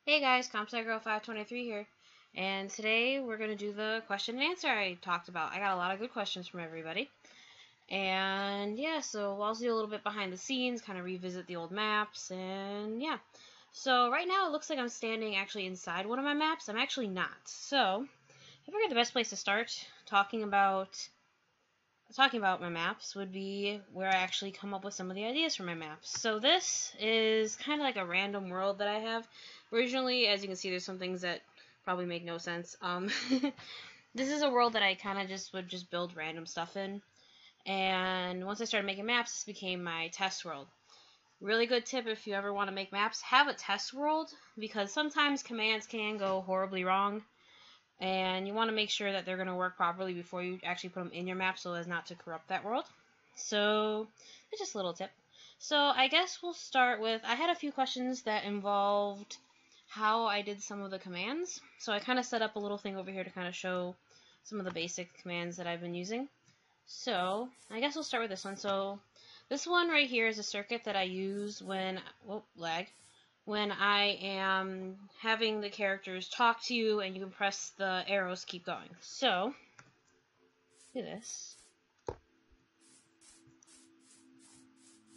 Hey guys, CompSciGirl523 here, and today we're going to do the question and answer I talked about. I got a lot of good questions from everybody, and yeah, so I'll do a little bit behind the scenes, kind of revisit the old maps, and yeah. So right now it looks like I'm standing actually inside one of my maps. I'm actually not. So I figured the best place to start talking about my maps would be where I actually come up with some of the ideas for my maps. So this is kind of like a random world that I have. Originally, as you can see, there's some things that probably make no sense. This is a world that I kind of would just build random stuff in. And once I started making maps, this became my test world. Really good tip if you ever want to make maps, have a test world, because sometimes commands can go horribly wrong. And you want to make sure that they're going to work properly before you actually put them in your map so as not to corrupt that world. So, it's just a little tip. So, I guess we'll start with, I had a few questions that involved how I did some of the commands. So, I kind of set up a little thing over here to kind of show some of the basic commands that I've been using. So, I guess we'll start with this one. So, this one right here is a circuit that I use when, when I am having the characters talk to you, and you can press the arrows to keep going. So, do this.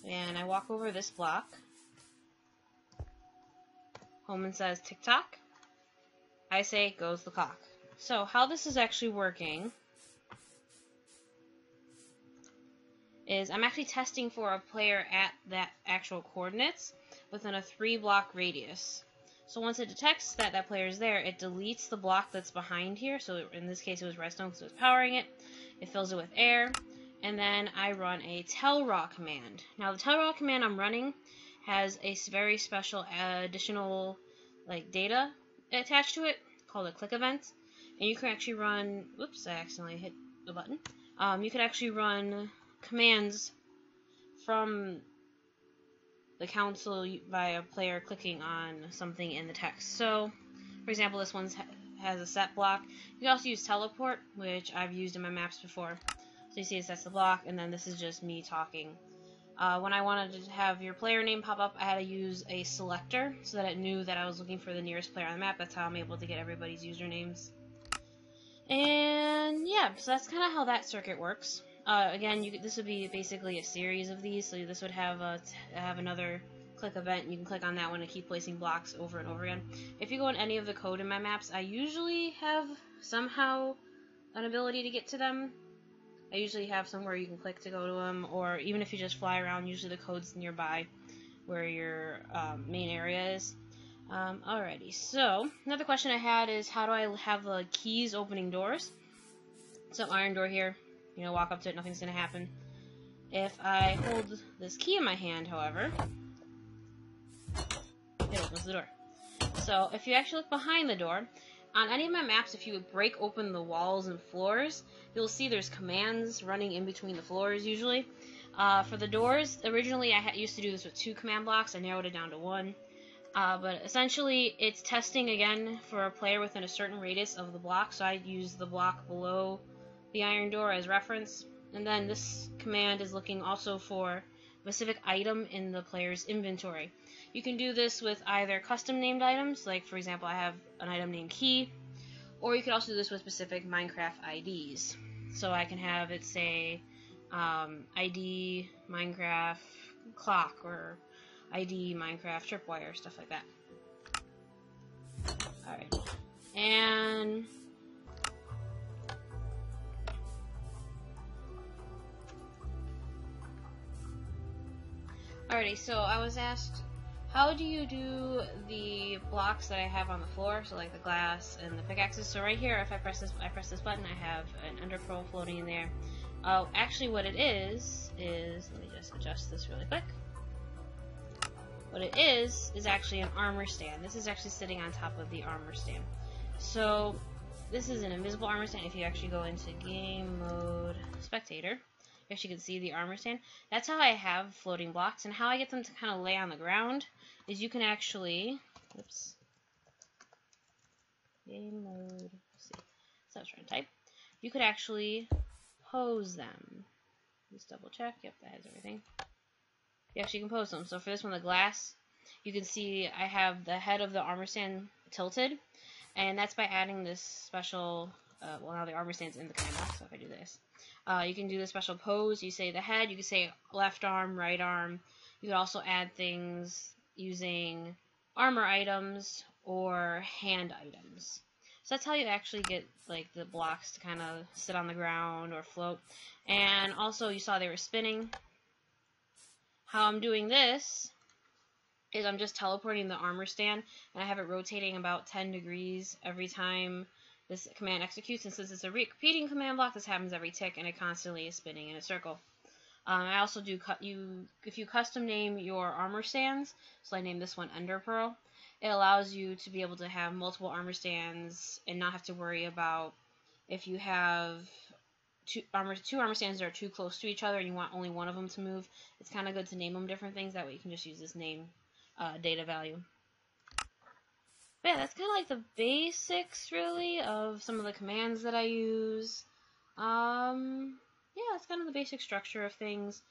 And I walk over this block. Homan says tick-tock. I say goes the clock. So, how this is actually working is I'm actually testing for a player at that actual coordinates within a 3-block radius. So once it detects that that player is there, it deletes the block that's behind here. So in this case, it was redstone because it was powering it. It fills it with air, and then I run a tellraw command. Now the tellraw command I'm running has a very special additional data attached to it called a click event, and you can actually run. Whoops! I accidentally hit the button. You can actually run commands from the console by a player clicking on something in the text. So, for example, this one has a set block. You can also use teleport, which I've used in my maps before. So you see it sets the block, and then this is just me talking. When I wanted to have your player name pop up, I had to use a selector so that it knew that I was looking for the nearest player on the map. That's how I'm able to get everybody's usernames. And yeah, so that's kind of how that circuit works. Again, this would be basically a series of these, so this would have another click event, and you can click on that one to keep placing blocks over and over again. If you go in any of the code in my maps, I usually have somehow an ability to get to them. I usually have somewhere you can click to go to them, or even if you just fly around, usually the code's nearby where your main area is. Alrighty, so another question I had is how do I have the keys opening doors? So iron door here. You know, walk up to it, nothing's going to happen. If I hold this key in my hand, however, it opens the door. So if you actually look behind the door, on any of my maps, if you would break open the walls and floors, you'll see there's commands running in between the floors usually. For the doors, originally I used to do this with 2 command blocks. I narrowed it down to 1. But essentially, it's testing again for a player within a certain radius of the block, so I use the block below the iron door as reference. And then this command is looking also for a specific item in the player's inventory. You can do this with either custom named items, like for example I have an item named key, or you can also do this with specific Minecraft IDs. So I can have it say ID Minecraft clock, or ID Minecraft tripwire, stuff like that. Alright. And alrighty, so I was asked, how do you do the blocks that I have on the floor, so like the glass and the pickaxes? So right here, if I press this button, I have an ender pearl floating in there. Actually what it is, let me just adjust this really quick. What it is actually an armor stand. This is actually sitting on top of the armor stand. So this is an invisible armor stand. If you actually go into game mode spectator, you actually can see the armor stand. That's how I have floating blocks, and how I get them to kind of lay on the ground is you can actually, oops, game mode, let's see, so I was trying to type. You could actually pose them. Just double check, yep, that has everything. You actually can pose them. So for this one, the glass, you can see I have the head of the armor stand tilted, and that's by adding this special, well, now the armor stand's in the command box, so if I do this, you can do the special pose. You say the head, you can say left arm, right arm. You can also add things using armor items or hand items. So that's how you actually get like the blocks to kind of sit on the ground or float. And also you saw they were spinning. How I'm doing this is I'm just teleporting the armor stand, and I have it rotating about 10 degrees every time this command executes, and since it's a repeating command block, this happens every tick, and it constantly is spinning in a circle. I also do if you custom name your armor stands, so I named this one Enderpearl, it allows you to be able to have multiple armor stands and not have to worry about if you have two armor stands that are too close to each other and you want only one of them to move. It's kind of good to name them different things, that way you can just use this name data value. But yeah, that's kind of like the basics, really, of some of the commands that I use. Yeah, that's kind of the basic structure of things.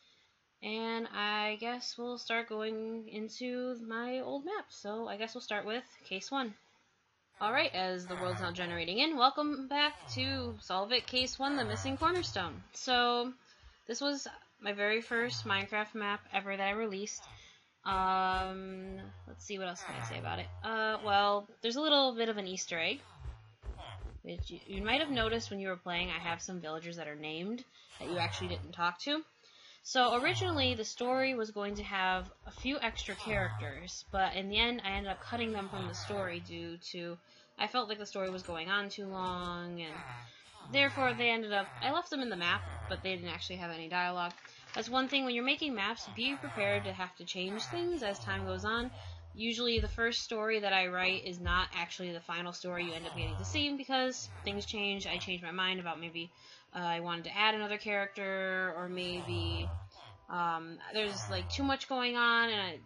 And I guess we'll start going into my old map. So I guess we'll start with case 1. Alright, as the world's now generating in, welcome back to Solve It Case 1, The Missing Cornerstone. So, this was my very first Minecraft map ever that I released. Let's see, what else can I say about it? Well, there's a little bit of an Easter egg, which you might have noticed when you were playing. I have some villagers that are named that you actually didn't talk to. So originally the story was going to have a few extra characters, but in the end I ended up cutting them from the story due to I felt like the story was going on too long, and therefore I left them in the map, but they didn't actually have any dialogue. That's one thing when you're making maps, be prepared to have to change things as time goes on. Usually the first story that I write is not actually the final story you end up getting to see, because things change. I change my mind about maybe I wanted to add another character, or maybe there's like too much going on, and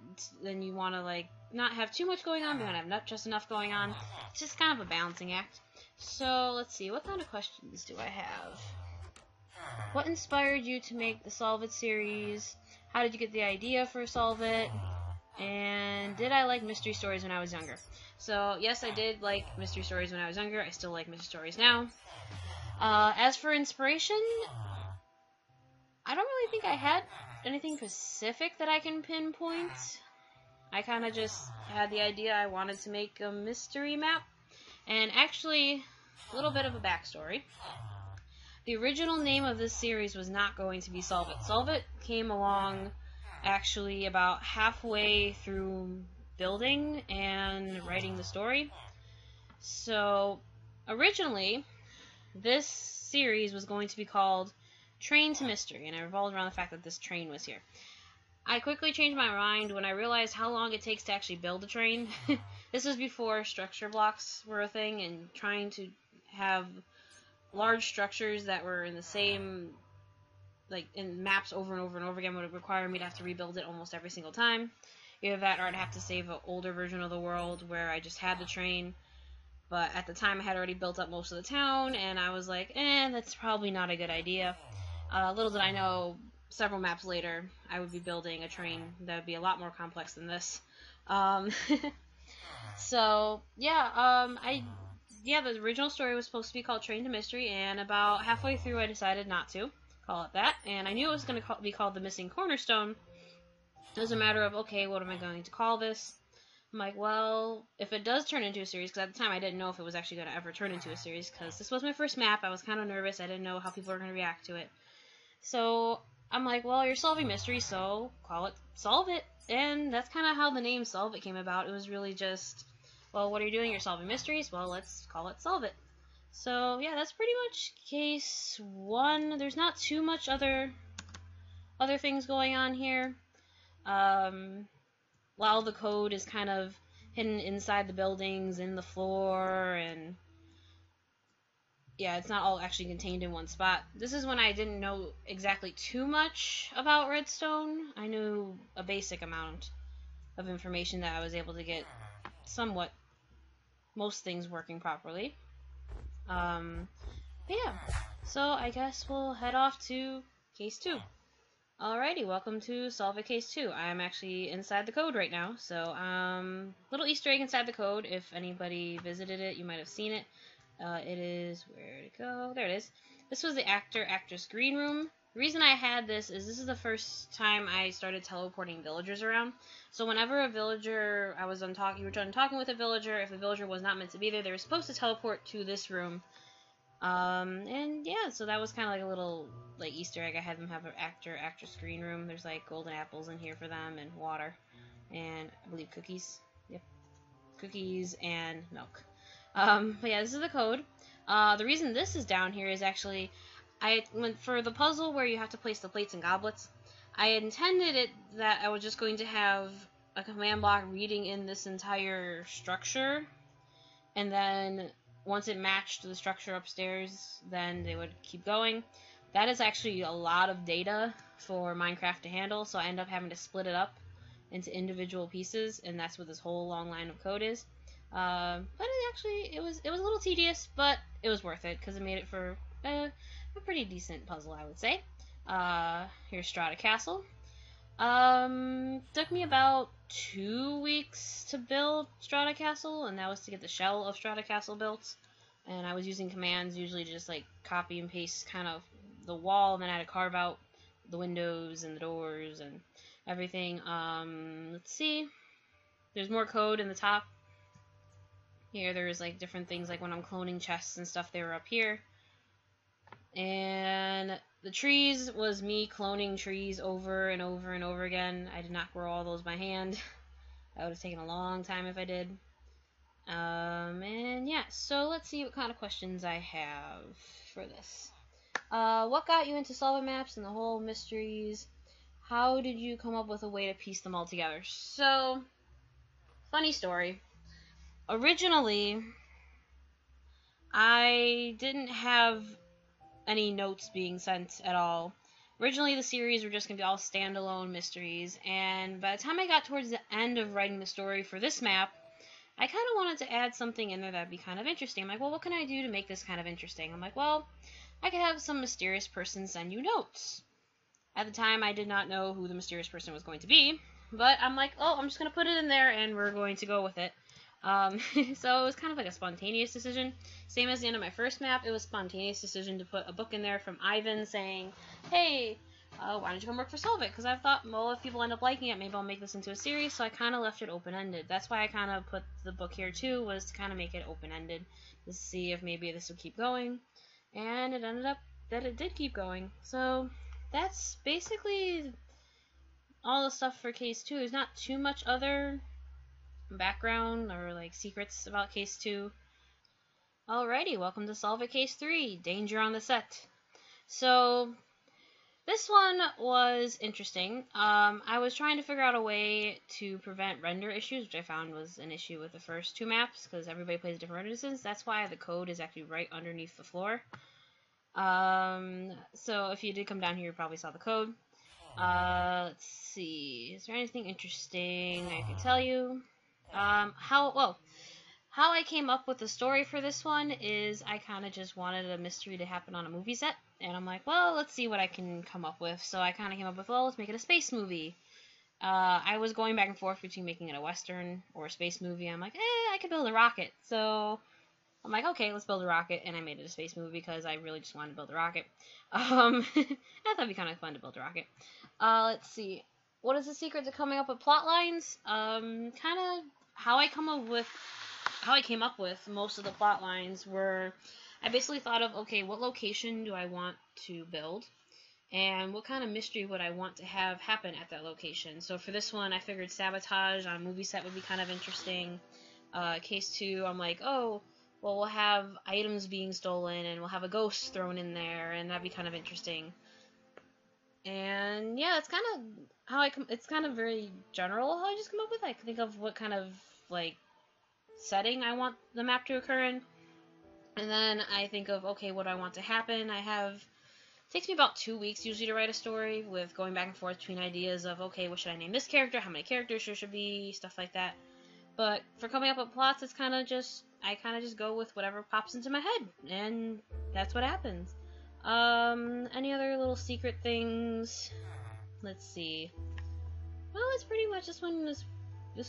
then you want to like not have too much going on, but have not just enough going on. It's just kind of a balancing act. So let's see, what kind of questions do I have? What inspired you to make the Solve It series? How did you get the idea for Solve It? And did I like mystery stories when I was younger? So yes, I did like mystery stories when I was younger. I still like mystery stories now. As for inspiration, I don't really think I had anything specific that I can pinpoint. I kind of just had the idea I wanted to make a mystery map. And actually, a little bit of a backstory. The original name of this series was not going to be Solve It. Solve It came along actually about halfway through building and writing the story. So, originally, this series was going to be called Train to Mystery, and it revolved around the fact that this train was here. I quickly changed my mind when I realized how long it takes to actually build a train. This was before structure blocks were a thing, and trying to have large structures that were in the same, like in maps over and over and over again, would require me to have to rebuild it almost every single time. Either that, or I'd have to save an older version of the world where I just had the train. But at the time I had already built up most of the town, and I was like, that's probably not a good idea. Little did I know, several maps later, I would be building a train that would be a lot more complex than this. So, yeah, the original story was supposed to be called Train to Mystery, and about halfway through I decided not to call it that, and I knew it was going to be called The Missing Cornerstone. It was a matter of, okay, what am I going to call this? I'm like, well, if it does turn into a series, because at the time I didn't know if it was actually going to ever turn into a series, because this was my first map, I was kind of nervous, I didn't know how people were going to react to it. So, I'm like, well, you're solving mysteries, so call it Solve It. And that's kind of how the name Solve It came about. It was really just, well, what are you doing? You're solving mysteries? Well, let's call it Solve It. So, yeah, that's pretty much case 1. There's not too much other things going on here. While the code is kind of hidden inside the buildings, in the floor, and yeah, it's not all actually contained in one spot. This is when I didn't know exactly too much about Redstone. I knew a basic amount of information that I was able to get somewhat most things working properly. But yeah, so I guess we'll head off to case 2. Alrighty, welcome to Solve It Case 2. I'm actually inside the code right now, so little Easter egg inside the code. If anybody visited it, you might have seen it. It is, where'd it go? There it is. This was the actor-actress green room. The reason I had this is the first time I started teleporting villagers around. So whenever a villager, you were done talking with a villager, if the villager was not meant to be there, they were supposed to teleport to this room. And yeah, so that was kind of like a little like Easter egg. I had them have an actor-actress green room. There's like golden apples in here for them and water, and I believe cookies. Yep, cookies and milk. But yeah, this is the code. The reason this is down here is actually I went for the puzzle where you have to place the plates and goblets. I intended it that I was just going to have a command block reading in this entire structure, and then once it matched the structure upstairs, then they would keep going. That is actually a lot of data for Minecraft to handle, so I end up having to split it up into individual pieces, and that's what this whole long line of code is. But it was a little tedious, but it was worth it because it made it for a pretty decent puzzle, I would say. Here's Strata Castle. Took me about 2 weeks to build Strata Castle, and that was to get the shell of Strata Castle built. And I was using commands usually to just like copy and paste kind of the wall, and then I had to carve out the windows and the doors and everything. Let's see. There's more code in the top. Here there's like different things, like when I'm cloning chests and stuff, they were up here. And the trees was me cloning trees over and over and over again. I did not grow all those by hand. That would have taken a long time if I did. And yeah, so let's see what kind of questions I have for this. What got you into solving maps and the whole mysteries? How did you come up with a way to piece them all together? So, funny story. Originally, I didn't have any notes being sent at all. Originally, the series were just going to be all standalone mysteries, and by the time I got towards the end of writing the story for this map, I kind of wanted to add something in there that'd be kind of interesting. I'm like, well, what can I do to make this kind of interesting? I'm like, well, I could have some mysterious person send you notes. At the time, I did not know who the mysterious person was going to be, but I'm like, oh, I'm just going to put it in there, and we're going to go with it. So it was kind of like a spontaneous decision. Same as the end of my first map, it was a spontaneous decision to put a book in there from Ivan saying, hey, why don't you come work for Solve It? Because I thought, well, if people end up liking it, maybe I'll make this into a series, so I kind of left it open-ended. That's why I kind of put the book here, too, was to kind of make it open-ended, to see if maybe this would keep going, and it ended up that it did keep going. So that's basically all the stuff for Case 2. There's not too much other background or like secrets about Case 2. Alrighty, welcome to Solve It Case 3, Danger on the Set. So this one was interesting. I was trying to figure out a way to prevent render issues, which I found was an issue with the first 2 maps because everybody plays different render distances. That's why the code is actually right underneath the floor. So if you did come down here, you probably saw the code. Let's see. Is there anything interesting I can tell you? How I came up with the story for this one is I kind of just wanted a mystery to happen on a movie set, and I'm like, well, let's see what I can come up with. So I kind of came up with, well, let's make it a space movie. I was going back and forth between making it a western or a space movie. I'm like, I could build a rocket. So I'm like, okay, let's build a rocket, and I made it a space movie because I really just wanted to build a rocket. I thought it'd be kind of fun to build a rocket. Let's see. What is the secret to coming up with plot lines? Kind of how I came up with most of the plot lines were, I basically thought of, okay, what location do I want to build? And what kind of mystery would I want to have happen at that location? So for this one, I figured sabotage on a movie set would be kind of interesting. Case 2, I'm like, oh, well, we'll have items being stolen, and we'll have a ghost thrown in there, and that'd be kind of interesting. And yeah, it's kind of it's kind of very general how I just come up with it. I can think of what kind of like setting I want the map to occur in, and then I think of, okay, what do I want to happen? It takes me about 2 weeks usually to write a story, with going back and forth between ideas of, okay, what should I name this character, how many characters there should be, stuff like that. But for coming up with plots, it's kind of just, I kind of just go with whatever pops into my head, and that's what happens. Any other little secret things? let's see. Well, it's pretty much this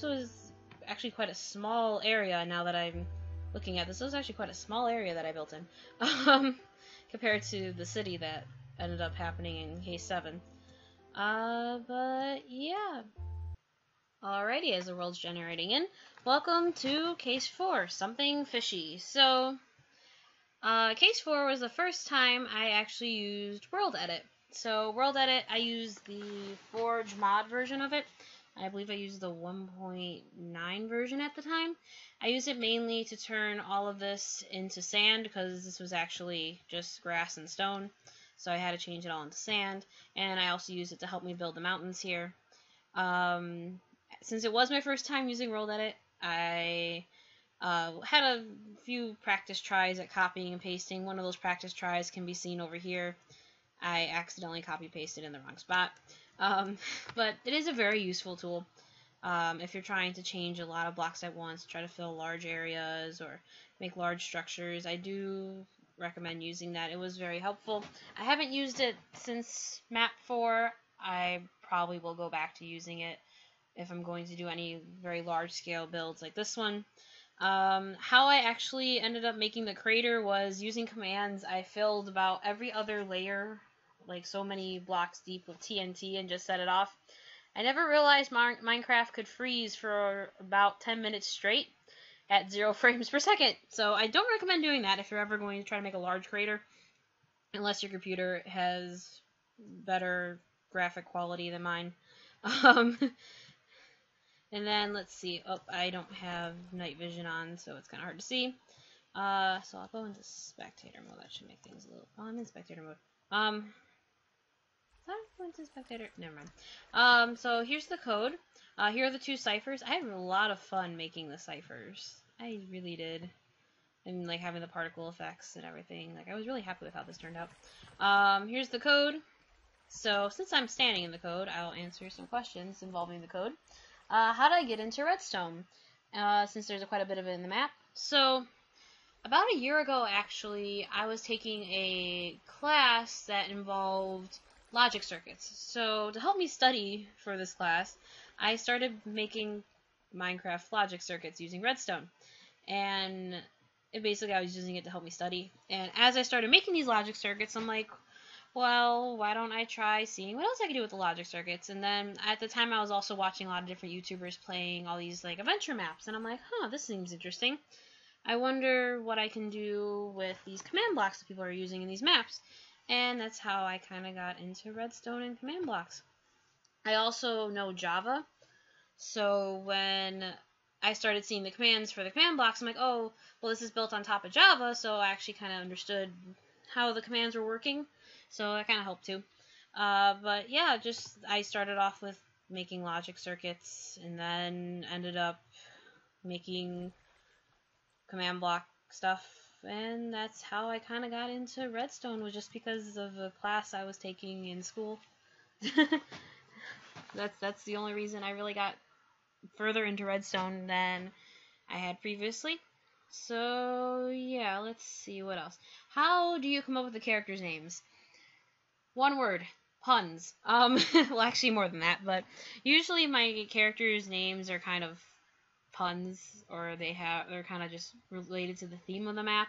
was actually quite a small area. Now that I'm looking at this, was actually quite a small area that I built in, compared to the city that ended up happening in case 7. But yeah. Alrighty, as the world's generating in, welcome to case 4, something fishy. So, case 4 was the first time I actually used World Edit. So, World Edit, I used the Forge mod version of it. I believe I used the 1.9 version at the time. I used it mainly to turn all of this into sand because this was actually just grass and stone. So I had to change it all into sand. And I also used it to help me build the mountains here. Since it was my first time using World Edit, I had a few practice tries at copying and pasting. One of those practice tries can be seen over here. I accidentally copy-pasted in the wrong spot. But it is a very useful tool if you're trying to change a lot of blocks at once, try to fill large areas or make large structures. I do recommend using that. It was very helpful. I haven't used it since map 4. I probably will go back to using it if I'm going to do any very large scale builds like this one. How I actually ended up making the crater was using commands. I filled about every other layer, like so many blocks deep, with TNT and just set it off. I never realized Minecraft could freeze for about 10 minutes straight at 0 frames per second. So I don't recommend doing that if you're ever going to try to make a large crater, unless your computer has better graphic quality than mine. And then, let's see. Oh, I don't have night vision on, so it's kind of hard to see. So I'll go into spectator mode. That should make things a little... Oh, I'm in spectator mode. Did I go into spectator? Never mind. So here's the code. Here are the 2 ciphers. I had a lot of fun making the ciphers. I really did. And, like, having the particle effects and everything. Like, I was really happy with how this turned out. Here's the code. So, since I'm standing in the code, I'll answer some questions involving the code. How did I get into redstone? Since there's quite a bit of it in the map. So, about a year ago, actually, I was taking a class that involved logic circuits. So, to help me study for this class, I started making Minecraft logic circuits using redstone. And basically, I was using it to help me study. And as I started making these logic circuits, I'm like, well, why don't I try seeing what else I can do with the logic circuits? And then at the time I was also watching a lot of different YouTubers playing all these like adventure maps, and I'm like, huh, this seems interesting. I wonder what I can do with these command blocks that people are using in these maps. And that's how I kind of got into redstone and command blocks. I also know Java, so when I started seeing the commands for the command blocks, I'm like, oh, well, this is built on top of Java, so I actually kind of understood how the commands were working. So that kind of helped too. But yeah, I started off with making logic circuits and then ended up making command block stuff. And that's how I kind of got into redstone, was just because of a class I was taking in school. That's the only reason I really got further into redstone than I had previously. So yeah, let's see what else. How do you come up with the characters' names? One word, puns. Well, actually more than that, but usually my characters' names are kind of puns, or they're kind of just related to the theme of the map.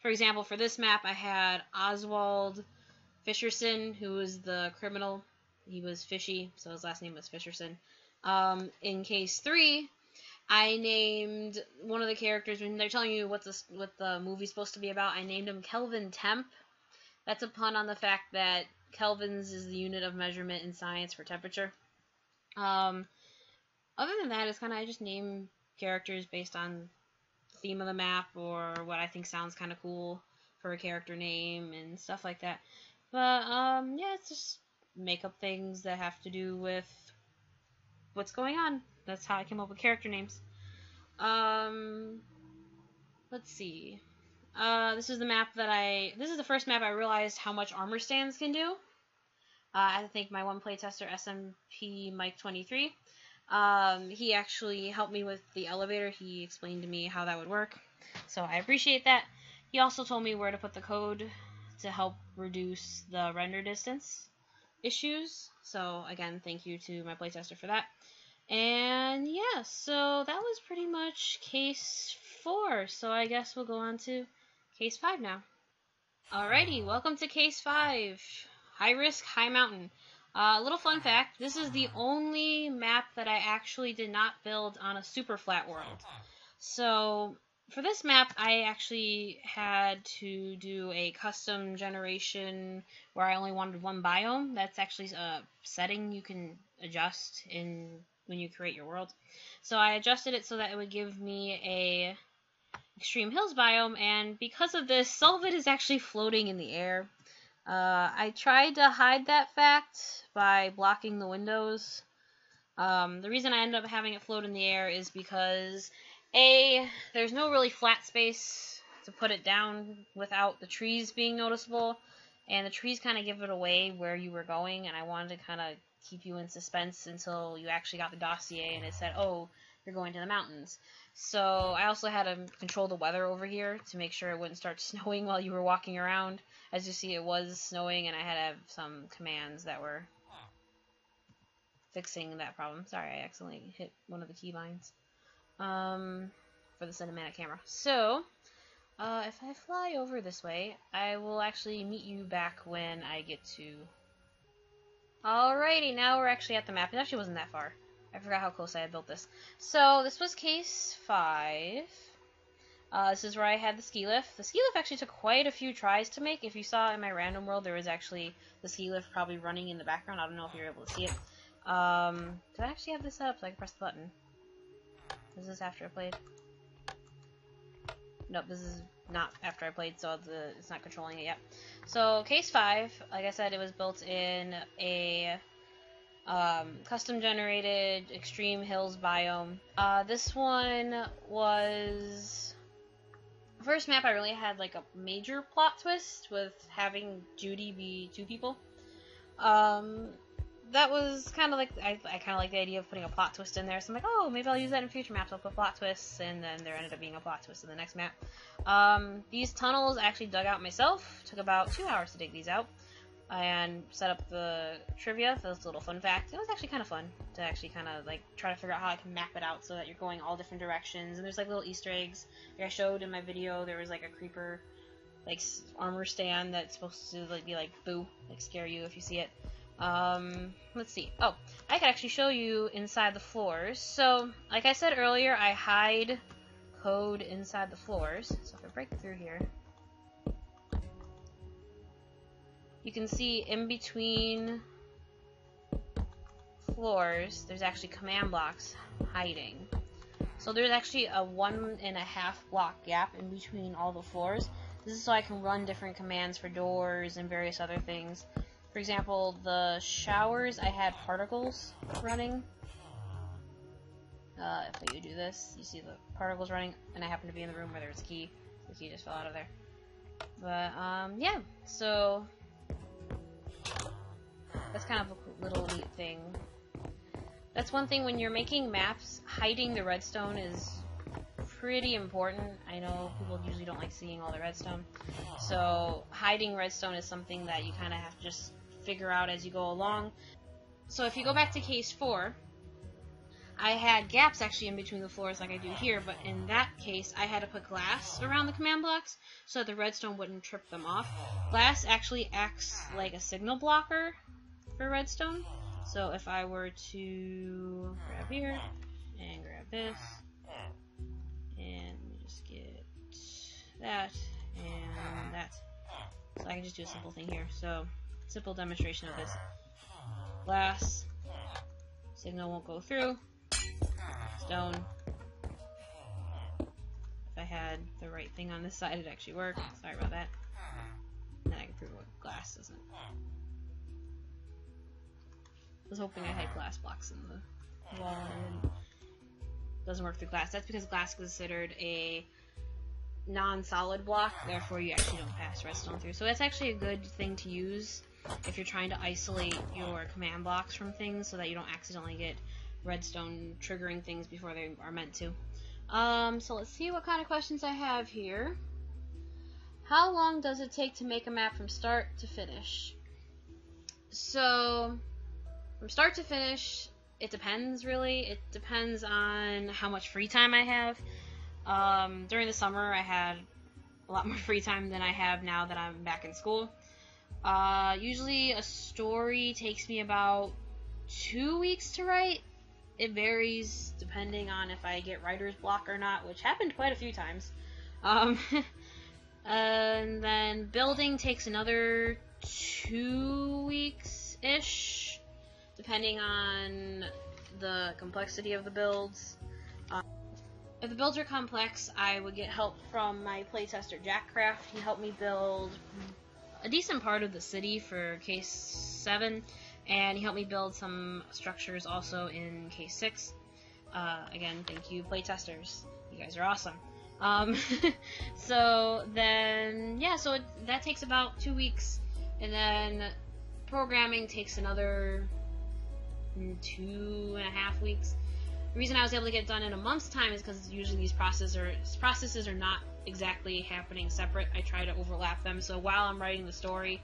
For example, for this map, I had Oswald Fisherson, who was the criminal. He was fishy, so his last name was Fisherson. In case 3, I named one of the characters, when they're telling you what the movie's supposed to be about, I named him Kelvin Temp. That's a pun on the fact that kelvins is the unit of measurement in science for temperature. Other than that, it's kind of, I just name characters based on the theme of the map or what I think sounds kind of cool for a character name and stuff like that. But yeah, it's just make up things that have to do with what's going on. That's how I came up with character names. Let's see. This is the first map I realized how much armor stands can do. I think my one playtester, SMP Mike 23, he actually helped me with the elevator. He explained to me how that would work, so I appreciate that. He also told me where to put the code to help reduce the render distance, issues. So again, thank you to my playtester for that. And yeah, so that was pretty much case 4. So I guess we'll go on to case 5 now. Alrighty, welcome to case 5. High risk, high mountain. Little fun fact, this is the only map that I actually did not build on a super flat world. So for this map, I actually had to do a custom generation where I only wanted one biome. That's actually a setting you can adjust when you create your world. So I adjusted it so that it would give me a extreme hills biome, and because of this, some of it is actually floating in the air. I tried to hide that fact by blocking the windows. The reason I ended up having it float in the air is because there's no really flat space to put it down without the trees being noticeable, and the trees kind of give it away where you were going, and I wanted to kind of keep you in suspense until you actually got the dossier and it said, oh, you're going to the mountains. So I also had to control the weather over here to make sure it wouldn't start snowing while you were walking around. As you see, it was snowing, and I had to have some commands that were fixing that problem. Sorry, I accidentally hit one of the keybinds for the cinematic camera. So if I fly over this way, I will actually meet you back when I get to... Alrighty, now we're actually at the map. It actually wasn't that far. I forgot how close I had built this. So this was case 5. This is where I had the ski lift. The ski lift actually took quite a few tries to make. If you saw in my random world, there was actually the ski lift probably running in the background. I don't know if you're able to see it. Do I actually have this up so I can press the button? Is this after I played? Nope, this is not after I played, so it's not controlling it yet. So case 5, like I said, it was built in a custom generated extreme hills biome. This one was the first map I really had like a major plot twist with having Judy be 2 people. That was kind of like, I kind of like the idea of putting a plot twist in there, so I'm like, oh, maybe I'll use that in future maps. I'll put plot twists, and then there ended up being a plot twist in the next map. These tunnels I actually dug out myself. Took about 2 hours to dig these out and set up the trivia for this little fun fact. It was actually kind of fun to actually kind of like try to figure out how I can map it out so that you're going all different directions. And there's like little Easter eggs. Like I showed in my video, there was like a creeper like armor stand that's supposed to like be like boo, like scare you if you see it. Let's see. Oh, I could actually show you inside the floors. So, like I said earlier, I hide code inside the floors. So if I break through here, you can see in between floors, there's actually command blocks hiding. So there's actually a 1.5 block gap in between all the floors. This is so I can run different commands for doors and various other things. For example, the showers, I had particles running. If you do this, you see the particles running, and I happen to be in the room where there's a key. The key just fell out of there. But, yeah, so that's kind of a little neat thing. That's one thing when you're making maps, hiding the redstone is pretty important. I know people usually don't like seeing all the redstone. So hiding redstone is something that you kind of have to just figure out as you go along. So if you go back to case 4, I had gaps actually in between the floors like I do here, but in that case I had to put glass around the command blocks so that the redstone wouldn't trip them off. Glass actually acts like a signal blocker for redstone. So if I were to grab here and grab this, and let me just get that and that, so I can just do a simple thing here. So simple demonstration of this. Glass, signal won't go through, stone. If I had the right thing on this side, it actually worked. Sorry about that. And then I can prove what glass doesn't. I was hoping I had glass blocks in the wall, and it doesn't work through glass. That's because glass is considered a non-solid block, therefore you actually don't pass redstone through. So that's actually a good thing to use if you're trying to isolate your command blocks from things so that you don't accidentally get redstone triggering things before they are meant to. So let's see what kind of questions I have here. How long does it take to make a map from start to finish? So from start to finish, it depends really. It depends on how much free time I have. During the summer, I had a lot more free time than I have now that I'm back in school. Usually a story takes me about 2 weeks to write. It varies depending on if I get writer's block or not, which happened quite a few times. And then building takes another 2 weeks-ish, depending on the complexity of the builds. If the builds are complex, I would get help from my playtester Jack Craft. He helped me build a decent part of the city for Case 7, and he helped me build some structures also in Case 6. Again, thank you, playtesters. You guys are awesome. So then, yeah, so that takes about 2 weeks, and then programming takes another 2.5 weeks. The reason I was able to get it done in a month's time is because usually these processes are not exactly happening separate. I try to overlap them, so while I'm writing the story,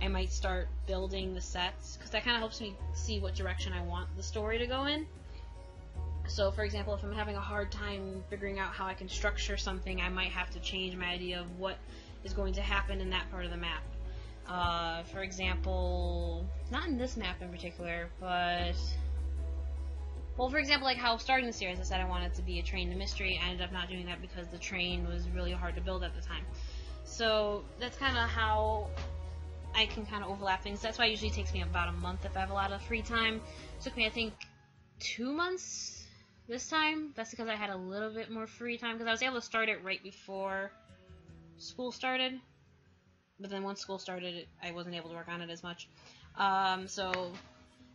I might start building the sets, because that kind of helps me see what direction I want the story to go in. So, for example, if I'm having a hard time figuring out how I can structure something, I might have to change my idea of what is going to happen in that part of the map. For example, not in this map in particular, but... well, for example, like how starting the series, I said I wanted to be a train to mystery. I ended up not doing that because the train was really hard to build at the time. So that's kind of how I can kind of overlap things. That's why it usually takes me about a month if I have a lot of free time. It took me, I think, 2 months this time. That's because I had a little bit more free time, because I was able to start it right before school started. But then once school started, I wasn't able to work on it as much. So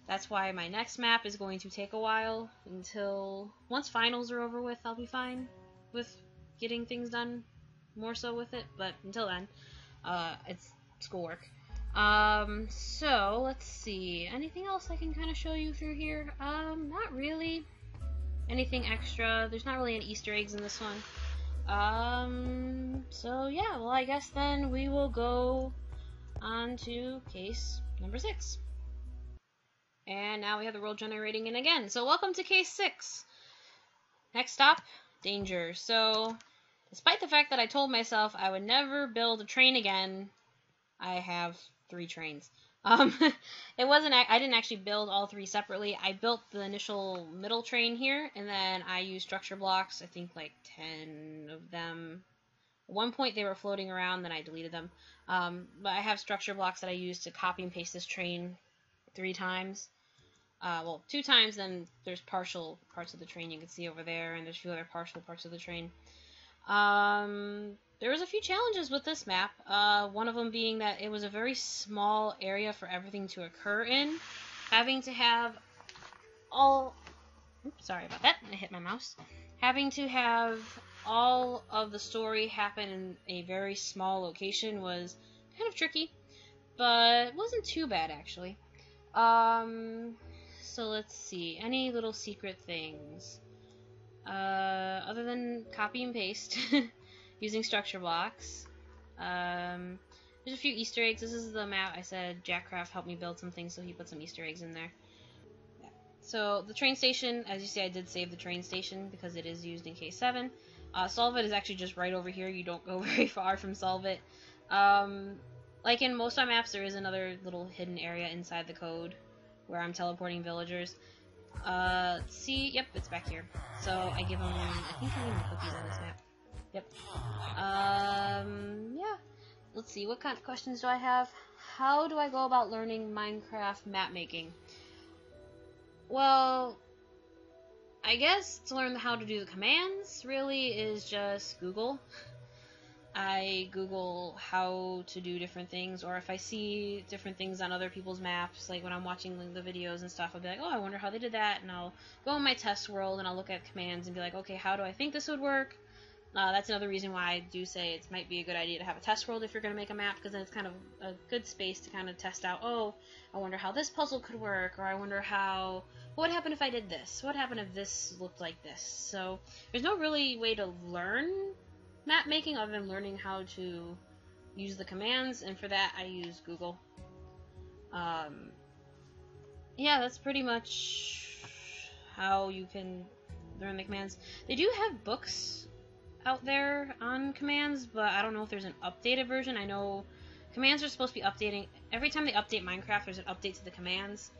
that's why my next map is going to take a while until, once finals are over with, I'll be fine with getting things done more so with it, but until then, it's schoolwork. So let's see, anything else I can kind of show you through here? Not really anything extra. There's not really any Easter eggs in this one. So yeah, well, I guess then we will go on to case number 6. And now we have the world generating in again. So welcome to case 6. Next stop, danger. So despite the fact that I told myself I would never build a train again, I have 3 trains. It wasn't, I didn't actually build all 3 separately. I built the initial middle train here, and then I used structure blocks, I think like 10 of them. At one point they were floating around, then I deleted them. But I have structure blocks that I used to copy and paste this train 3 times. Well, 2 times, then there's partial parts of the train you can see over there, and there's a few other partial parts of the train. There was a few challenges with this map, one of them being that it was a very small area for everything to occur in. Having to have all... oops, sorry about that, I hit my mouse. Having to have all of the story happen in a very small location was kind of tricky, but it wasn't too bad, actually. So let's see, any little secret things? Other than copy and paste using structure blocks. There's a few Easter eggs. This is the map I said Jack Craft helped me build some things, so he put some Easter eggs in there. Yeah. So the train station, as you see, I did save the train station because it is used in case 7. Solve It is actually just right over here. You don't go very far from Solve It. Like in most of my maps, there is another little hidden area inside the code where I'm teleporting villagers. Let's see, yep, it's back here. So I give them, I think I give them cookies on this map. Yep. Yeah. Let's see, what kind of questions do I have? How do I go about learning Minecraft map making? Well, I guess to learn how to do the commands really is just Google. I Google how to do different things, or if I see different things on other people's maps, like when I'm watching the videos and stuff, I'll be like, oh, I wonder how they did that, and I'll go in my test world and I'll look at commands and be like, okay, how do I think this would work? That's another reason why I do say it might be a good idea to have a test world if you're going to make a map, because then it's kind of a good space to kind of test out, oh, I wonder how this puzzle could work, or I wonder how, what would happen if I did this? What would happen if this looked like this? So there's no really way to learn map making other than learning how to use the commands, and for that I use Google. yeah, that's pretty much how you can learn the commands. They do have books out there on commands, but I don't know if there's an updated version. I know commands are supposed to be updating. Every time they update Minecraft, there's an update to the commands.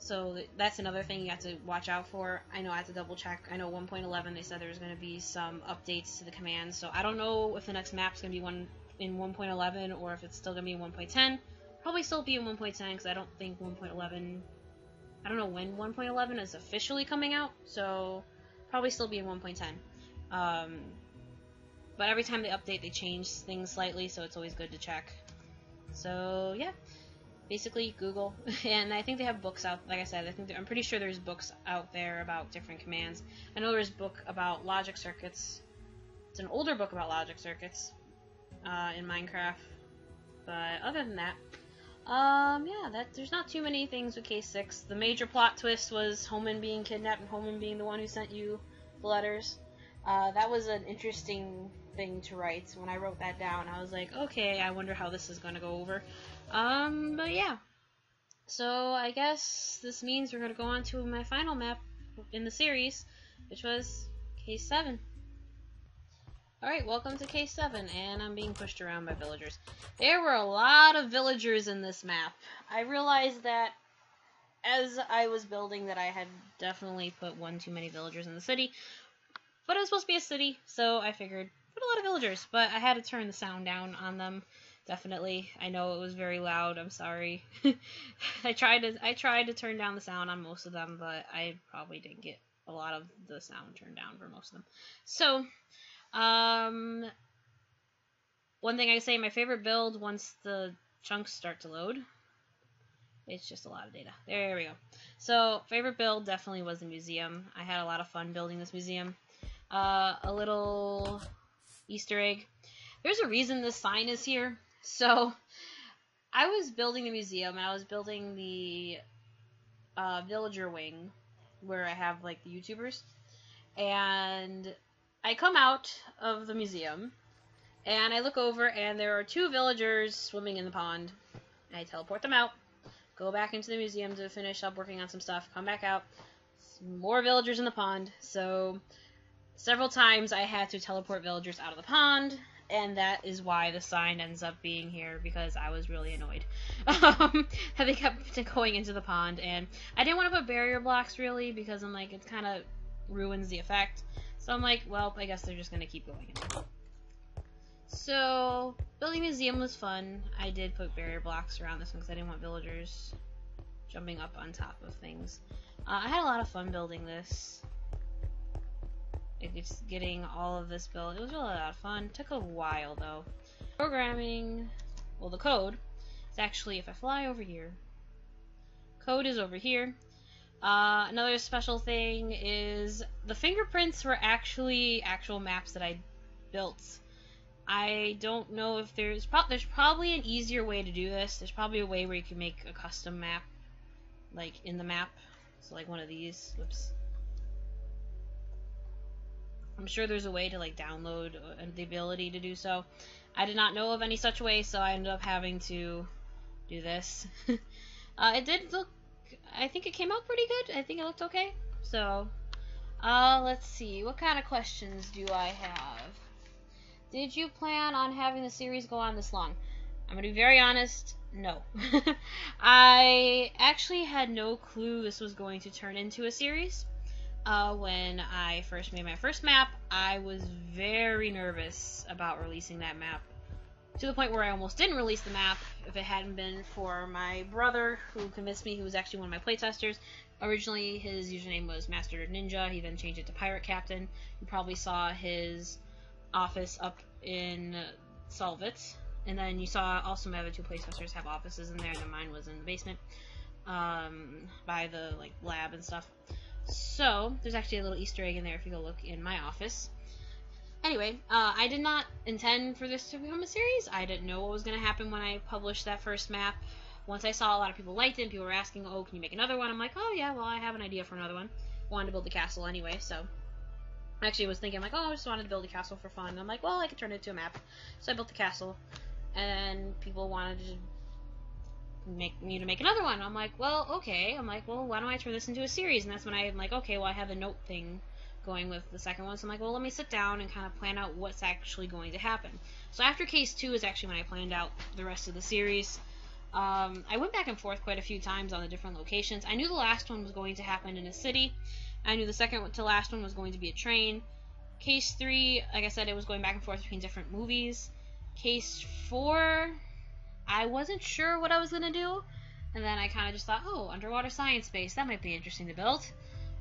So that's another thing you have to watch out for. I know I have to double check. I know 1.11 they said there's going to be some updates to the commands. So I don't know if the next map's going to be one in 1.11 or if it's still going to be in 1.10. Probably still be in 1.10 because I don't think 1.11... I don't know when 1.11 is officially coming out. So probably still be in 1.10. But every time they update, they change things slightly, so it's always good to check. So yeah. Basically, Google, and I think they have books out. Like I said, I'm pretty sure there's books out there about different commands. I know there's a book about logic circuits. It's an older book about logic circuits in Minecraft. But other than that, yeah, there's not too many things with Case 6. The major plot twist was Hoenn being kidnapped and Hoenn being the one who sent you the letters. That was an interesting thing to write. When I wrote that down, I was like, okay, I wonder how this is going to go over. But yeah. So I guess this means we're going to go on to my final map in the series, which was Case 7. Alright, welcome to Case 7, and I'm being pushed around by villagers. There were a lot of villagers in this map. I realized that as I was building that I had definitely put one too many villagers in the city, but it was supposed to be a city, so I figured put a lot of villagers, but I had to turn the sound down on them. Definitely. I know it was very loud. I'm sorry. I tried to turn down the sound on most of them, but I probably didn't get a lot of the sound turned down for most of them. So, one thing I say, my favorite build once the chunks start to load. It's just a lot of data. There we go. So, favorite build definitely was the museum. I had a lot of fun building this museum. A little Easter egg. There's a reason this sign is here. So, I was building the museum, and I was building the villager wing, where I have, like, the YouTubers, and I come out of the museum, and I look over, and there are 2 villagers swimming in the pond. I teleport them out, go back into the museum to finish up working on some stuff, come back out, more villagers in the pond, so several times I had to teleport villagers out of the pond, and that is why the sign ends up being here, because I was really annoyed. They kept going into the pond, and I didn't want to put barrier blocks, really, because I'm like, it kind of ruins the effect. So I'm like, well, I guess they're just going to keep going in. So, building a museum was fun. I did put barrier blocks around this one, because I didn't want villagers jumping up on top of things. I had a lot of fun building this. It's getting all of this built. It was really a lot of fun. It took a while though. Programming, well, the code is actually, if I fly over here, code is over here. Another special thing is the fingerprints were actually actual maps that I built. I don't know if there's probably an easier way to do this. There's probably a way where you can make a custom map, like in the map. So like one of these. Whoops. I'm sure there's a way to like download the ability to do so. I did not know of any such way, so I ended up having to do this. It did look, I think it came out pretty good. I think it looked okay. So, let's see. What kind of questions do I have? Did you plan on having the series go on this long? I'm going to be very honest, no. I actually had no clue this was going to turn into a series. When I first made my first map, I was very nervous about releasing that map, to the point where I almost didn't release the map if it hadn't been for my brother, who convinced me, who was actually one of my playtesters. Originally, his username was Master Ninja. He then changed it to Pirate Captain. You probably saw his office up in Solvit, and then you saw also my other 2 playtesters have offices in there, and then mine was in the basement, by the like lab and stuff. So, there's actually a little Easter egg in there if you go look in my office. Anyway, I did not intend for this to become a series. I didn't know what was going to happen when I published that first map. Once I saw a lot of people liked it, and people were asking, oh, can you make another one? I'm like, oh yeah, well, I have an idea for another one. Wanted to build a castle anyway, so I actually was thinking, like, oh, I just wanted to build a castle for fun. And I'm like, well, I could turn it into a map. So I built the castle, and people wanted to me to make another one. I'm like, well, okay. I'm like, well, why don't I turn this into a series? And that's when I'm like, okay, well, I have a note thing going with the second one. So I'm like, well, let me sit down and kind of plan out what's actually going to happen. So after case 2 is actually when I planned out the rest of the series. I went back and forth quite a few times on the different locations. I knew the last one was going to happen in a city. I knew the second to last one was going to be a train. Case 3, like I said, it was going back and forth between different movies. Case 4, I wasn't sure what I was going to do. And then I kind of just thought, oh, underwater science base, that might be interesting to build.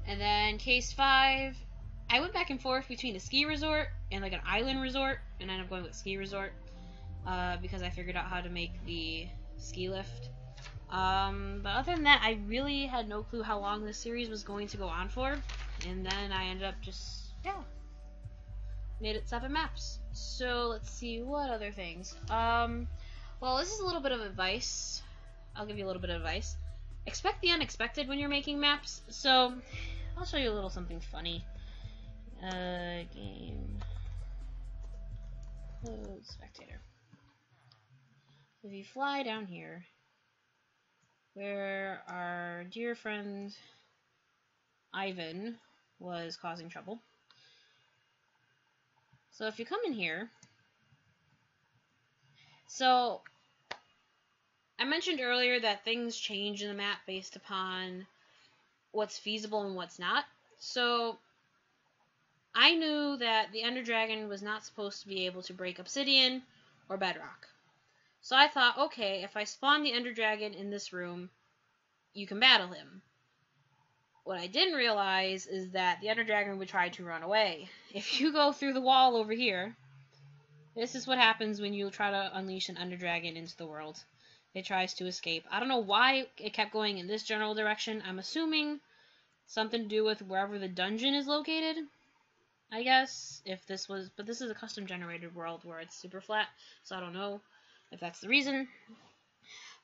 And then case 5, I went back and forth between a ski resort and like an island resort. And I ended up going with ski resort because I figured out how to make the ski lift. But other than that, I really had no clue how long this series was going to go on for. And then I ended up just, made it 7 maps. So let's see, what other things? Well, this is a little bit of advice. I'll give you a little bit of advice. Expect the unexpected when you're making maps. So I'll show you a little something funny. Game. Load spectator. If you fly down here, where our dear friend Ivan was causing trouble. So if you come in here, so I mentioned earlier that things change in the map based upon what's feasible and what's not. So I knew that the Ender Dragon was not supposed to be able to break obsidian or bedrock. So I thought, okay, if I spawn the Ender Dragon in this room, you can battle him. What I didn't realize is that the Ender Dragon would try to run away. If you go through the wall over here, this is what happens when you try to unleash an Ender Dragon into the world. It tries to escape. I don't know why it kept going in this general direction. I'm assuming something to do with wherever the dungeon is located, I guess. But this is a custom generated world where it's super flat, so I don't know if that's the reason.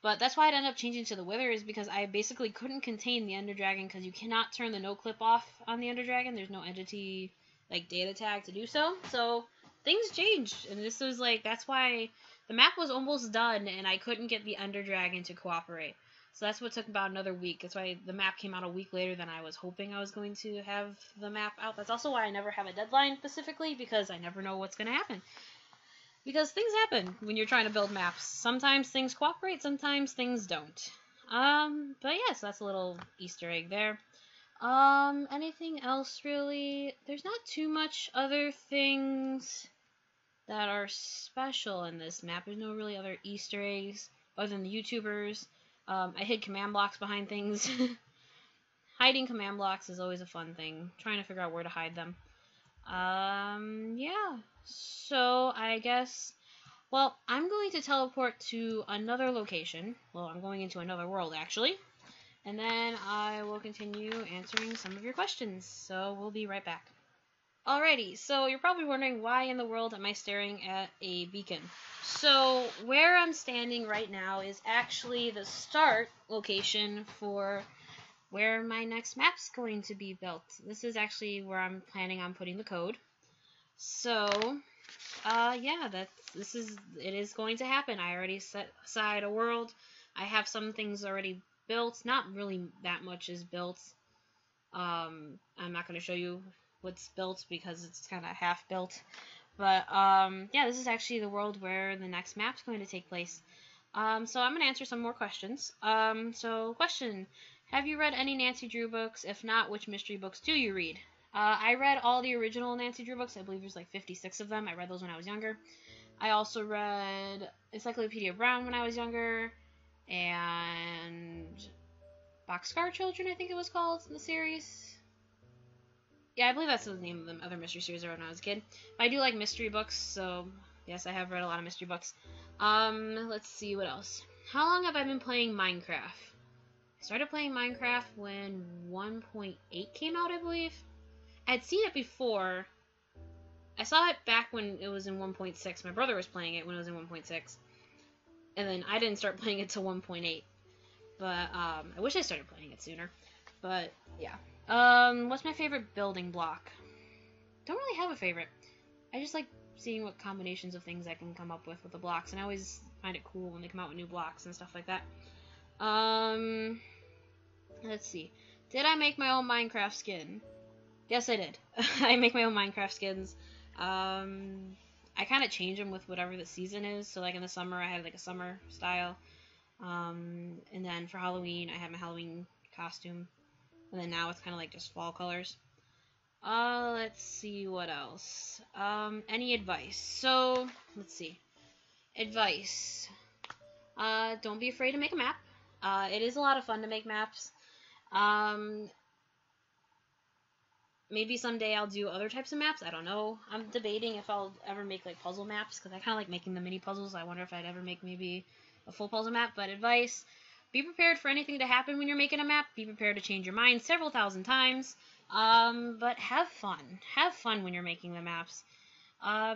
But that's why it ended up changing to the Wither, is because I basically couldn't contain the Ender Dragon because you cannot turn the no clip off on the Ender Dragon. There's no entity like data tag to do so. So things changed, and this was like, that's why the map was almost done and I couldn't get the Ender Dragon to cooperate. So that's what took about another week. That's why the map came out a week later than I was hoping I was going to have the map out. That's also why I never have a deadline specifically, because I never know what's going to happen. Because things happen when you're trying to build maps. Sometimes things cooperate, sometimes things don't. But yeah, so that's a little Easter egg there. Anything else really? There's not too much other things that are special in this map. There's no really other Easter eggs other than the YouTubers. I hid command blocks behind things. Hiding command blocks is always a fun thing. Trying to figure out where to hide them. Yeah. So, I guess, well, I'm going to teleport to another location. Well, I'm going into another world, actually. And then I will continue answering some of your questions. So, we'll be right back. Alrighty, so you're probably wondering, why in the world am I staring at a beacon? So, where I'm standing right now is actually the start location for where my next map's going to be built. This is actually where I'm planning on putting the code. So, yeah, it is going to happen. I already set aside a world. I have some things already built. Not really that much is built. I'm not going to show you what's built because it's kind of half built. But, yeah, this is actually the world where the next map's going to take place. So I'm going to answer some more questions. So, question: have you read any Nancy Drew books? If not, which mystery books do you read? I read all the original Nancy Drew books. I believe there's like 56 of them. I read those when I was younger. I also read Encyclopedia Brown when I was younger, and Boxcar Children, I think it was called, in the series. Yeah, I believe that's the name of the other mystery series I read when I was a kid. But I do like mystery books, so yes, I have read a lot of mystery books. Let's see, what else? How long have I been playing Minecraft? I started playing Minecraft when 1.8 came out, I believe. I'd seen it before. I saw it back when it was in 1.6. My brother was playing it when it was in 1.6. And then I didn't start playing it till 1.8. But, I wish I started playing it sooner. But, yeah. What's my favorite building block? Don't really have a favorite. I just like seeing what combinations of things I can come up with the blocks. And I always find it cool when they come out with new blocks and stuff like that. Let's see. Did I make my own Minecraft skin? Yes, I did. I make my own Minecraft skins. I kind of change them with whatever the season is. So like in the summer, I had like a summer style. And then for Halloween, I had my Halloween costume. And then now it's kind of like just fall colors. Let's see what else. Any advice? So, let's see. Advice. Don't be afraid to make a map. It is a lot of fun to make maps. Maybe someday I'll do other types of maps. I don't know. I'm debating if I'll ever make like puzzle maps because I kind of like making the mini puzzles. I wonder if I'd ever make maybe a full puzzle map. But advice: be prepared for anything to happen when you're making a map. Be prepared to change your mind several thousand times. But have fun. Have fun when you're making the maps.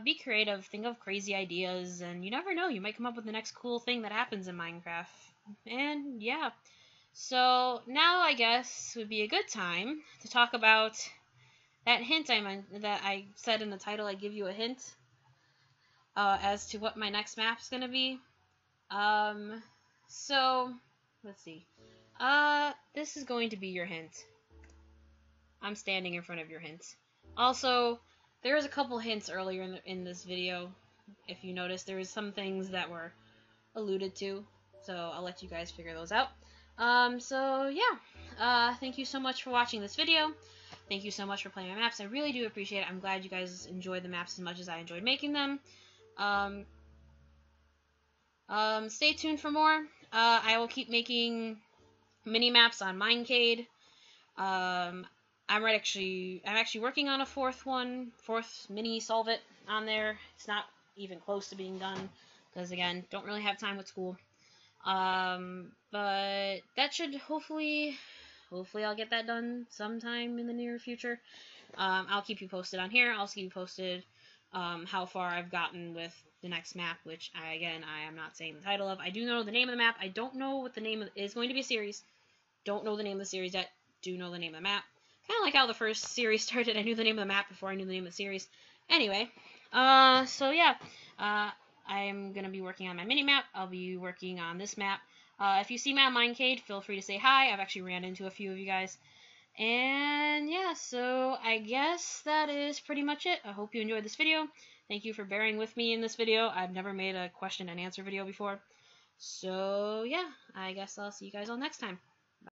Be creative. Think of crazy ideas, and you never know. You might come up with the next cool thing that happens in Minecraft. And yeah. So now I guess would be a good time to talk about that hint that I said in the title. I give you a hint as to what my next map's gonna be. So let's see. This is going to be your hint. I'm standing in front of your hint. Also, there was a couple hints earlier in this video. If you noticed, there was some things that were alluded to, so I'll let you guys figure those out. So yeah. Thank you so much for watching this video. Thank you so much for playing my maps. I really do appreciate it. I'm glad you guys enjoyed the maps as much as I enjoyed making them. Stay tuned for more. I will keep making mini maps on Minecade. I'm actually working on a fourth mini Solve It on there. It's not even close to being done because again, don't really have time with school. But that should hopefully I'll get that done sometime in the near future. I'll keep you posted on here. I'll also keep you posted how far I've gotten with the next map, which I am not saying the title of. I do know the name of the map. I don't know what the name of is going to be a series. Don't know the name of the series yet. Do know the name of the map. Kind of like how the first series started. I knew the name of the map before I knew the name of the series. Anyway, so yeah, I'm gonna be working on my mini map. I'll be working on this map. If you see me on Minecade, feel free to say hi. I've actually ran into a few of you guys. And yeah, so I guess that is pretty much it. I hope you enjoyed this video. Thank you for bearing with me in this video. I've never made a question and answer video before. So yeah, I guess I'll see you guys all next time.